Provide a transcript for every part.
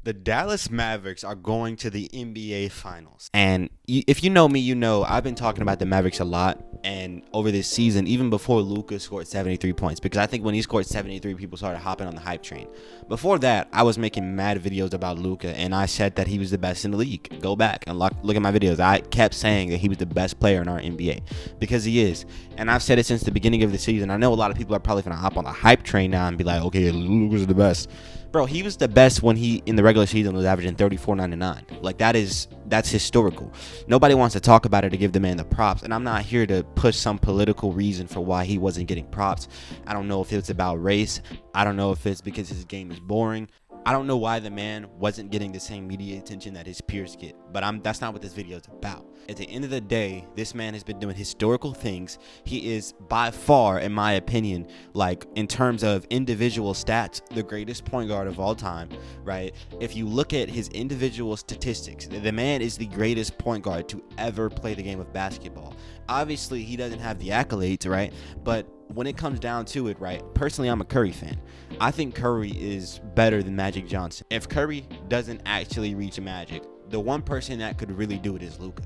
The Dallas Mavericks are going to the NBA Finals. And if you know me, you know I've been talking about the Mavericks a lot. And over this season, even before Luka scored 73 points, because I think when he scored 73, people started hopping on the hype train. Before that, I was making mad videos about Luka, and I said that he was the best in the league. Go back and look at my videos. I kept saying that he was the best player in our NBA, because he is. And I've said it since the beginning of the season. I know a lot of people are probably going to hop on the hype train now and be like, okay, Luka's the best. Bro, he was the best when he, in the regular season, was averaging 34, 9, and 9. Like, that's historical. Nobody wants to talk about it to give the man the props, and I'm not here to push some political reason for why he wasn't getting props. I don't know if it's about race. I don't know if it's because his game is boring. I don't know why the man wasn't getting the same media attention that his peers get, but that's not what this video is about. At the end of the day, this man has been doing historical things. He is by far, in my opinion, like in terms of individual stats, the greatest point guard of all time, right? If you look at his individual statistics, the man is the greatest point guard to ever play the game of basketball. Obviously, he doesn't have the accolades, right? But when it comes down to it, right, personally, I'm a Curry fan. I think Curry is better than Magic Johnson. If Curry doesn't actually reach Magic, the one person that could really do it is Luka.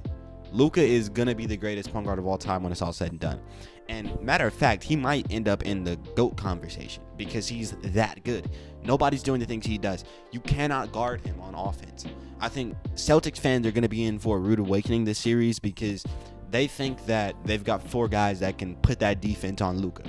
Luka is going to be the greatest point guard of all time when it's all said and done. And matter of fact, he might end up in the GOAT conversation because he's that good. Nobody's doing the things he does. You cannot guard him on offense. I think Celtics fans are going to be in for a rude awakening this series because they think that they've got four guys that can put that defense on Luka.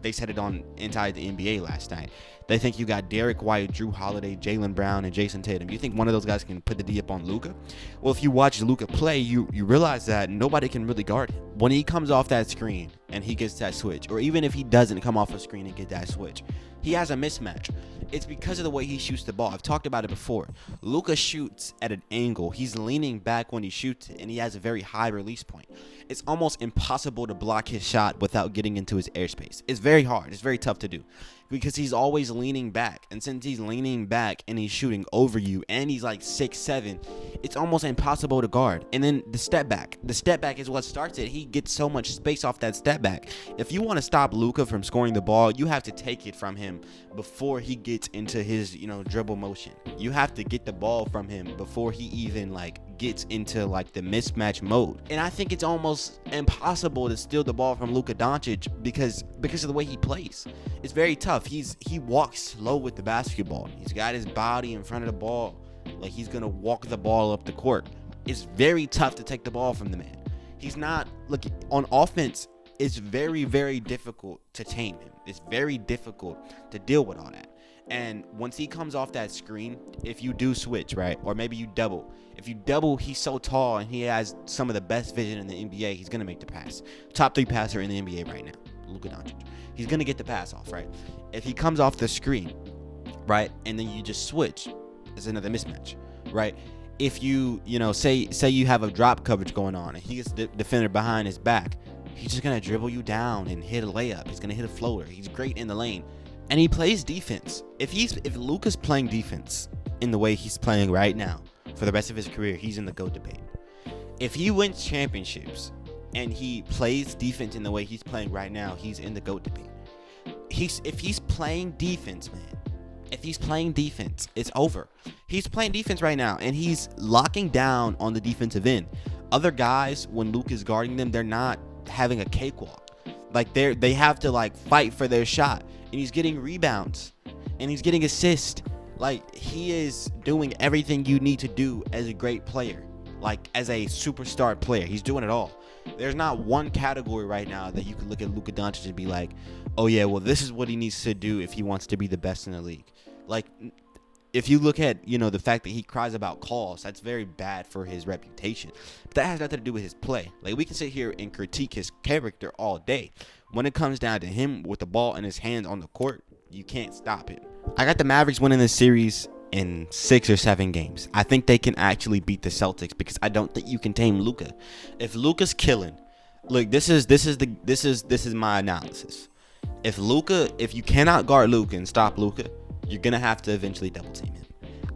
They said it on Inside the NBA last night. They think you got Derek White, Drew Holiday, Jaylen Brown, and Jason Tatum. You think one of those guys can put the D up on Luka? Well, if you watch Luka play, you realize that nobody can really guard him. When he comes off that screen and he gets that switch, or even if he doesn't come off a screen and get that switch, he has a mismatch. It's because of the way he shoots the ball. I've talked about it before. Luka shoots at an angle. He's leaning back when he shoots it, and he has a very high release point. It's almost impossible to block his shot without getting into his airspace. It's very hard. It's very tough to do because he's always leaning back. And since he's leaning back and he's shooting over you and he's like 6'7", it's almost impossible to guard. And then the step back. The step back is what starts it. He gets so much space off that step back. If you want to stop Luka from scoring the ball, you have to take it from him before he gets into his, dribble motion. You have to get the ball from him before he even gets into the mismatch mode. And I think it's almost impossible to steal the ball from Luka Doncic because of the way he plays. It's very tough. He walks slow with the basketball. He's got his body in front of the ball like he's gonna walk the ball up the court. It's very tough to take the ball from the man. He's not on offense. It's very, very difficult to tame him. It's very difficult to deal with all that. And once he comes off that screen, if you do switch, right, or maybe you double. If you double, he's so tall and he has some of the best vision in the NBA. He's going to make the pass. Top 3 passer in the NBA right now, Luka Doncic. He's going to get the pass off, right? If he comes off the screen, right, and then you just switch, it's another mismatch, right? If you say you have a drop coverage going on and he gets the defender behind his back, he's just going to dribble you down and hit a layup. He's going to hit a floater. He's great in the lane. And he plays defense. If Luka's playing defense in the way he's playing right now for the rest of his career, he's in the GOAT debate. If he wins championships and he plays defense in the way he's playing right now, he's in the GOAT debate. If he's playing defense, man, if he's playing defense, it's over. He's playing defense right now, and he's locking down on the defensive end. Other guys, when Luka is guarding them, they're not having a cakewalk. They have to fight for their shot, and he's getting rebounds, and he's getting assists. He is doing everything you need to do as a great player, as a superstar player. He's doing it all. There's not one category right now that you could look at Luka Doncic and be like, oh yeah, well, this is what he needs to do if he wants to be the best in the league. If you look at, the fact that he cries about calls, that's very bad for his reputation. But that has nothing to do with his play. We can sit here and critique his character all day. When it comes down to him with the ball in his hands on the court, you can't stop it. I got the Mavericks winning this series in 6 or 7 games. I think they can actually beat the Celtics because I don't think you can tame Luka. If Luka's killing, look, this is my analysis. If you cannot guard Luka and stop Luka, you're gonna have to eventually double team him.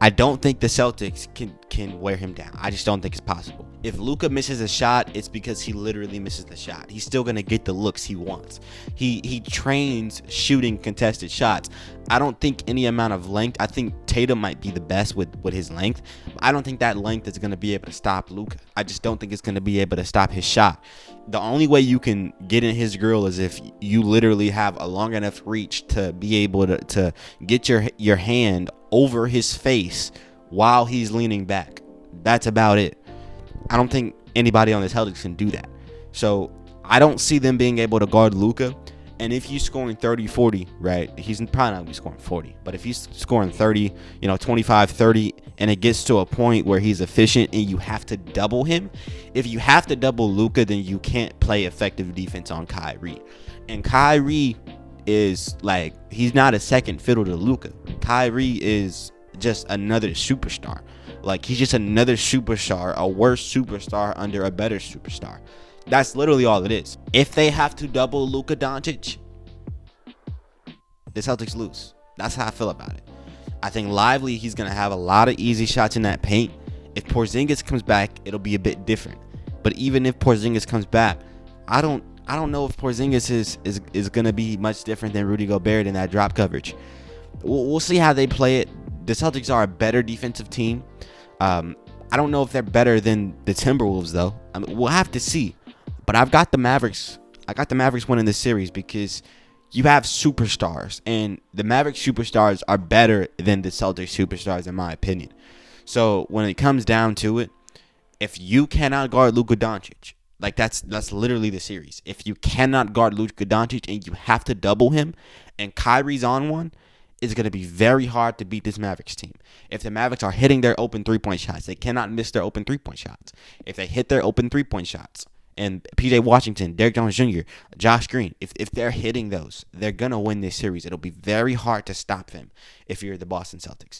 I don't think the Celtics can wear him down. I just don't think it's possible. If Luka misses a shot, it's because he literally misses the shot. He's still gonna get the looks he wants. He trains shooting contested shots. I don't think any amount of length. I think Tatum might be the best with his length. I don't think that length is gonna be able to stop Luka. I just don't think it's gonna be able to stop his shot. The only way you can get in his grill is if you literally have a long enough reach to be able to get your hand over his face while he's leaning back. That's about it. I don't think anybody on the Celtics can do that. So I don't see them being able to guard Luka. And if he's scoring 30, 40, right, he's probably not going to be scoring 40. But if he's scoring 30, 25, 30, and it gets to a point where he's efficient and you have to double him, if you have to double Luka, then you can't play effective defense on Kyrie. And Kyrie is like, he's not a second fiddle to Luka. Kyrie is just another superstar. Like, he's just another superstar, a worse superstar under a better superstar. That's literally all it is. If they have to double Luka Doncic, the Celtics lose. That's how I feel about it. I think Lively, he's going to have a lot of easy shots in that paint. If Porzingis comes back, it'll be a bit different. But even if Porzingis comes back, I don't know if Porzingis is going to be much different than Rudy Gobert in that drop coverage. We'll see how they play it. The Celtics are a better defensive team. I don't know if they're better than the Timberwolves, though. I mean, we'll have to see. But I've got the Mavericks. I got the Mavericks winning this series because you have superstars. And the Mavericks superstars are better than the Celtics superstars, in my opinion. So when it comes down to it, if you cannot guard Luka Doncic, like that's literally the series. If you cannot guard Luka Doncic and you have to double him and Kyrie's on one, it's going to be very hard to beat this Mavericks team. If the Mavericks are hitting their open three-point shots, they cannot miss their open three-point shots. If they hit their open three-point shots, and P.J. Washington, Derrick Jones Jr., Josh Green, if they're hitting those, they're going to win this series. It'll be very hard to stop them if you're the Boston Celtics.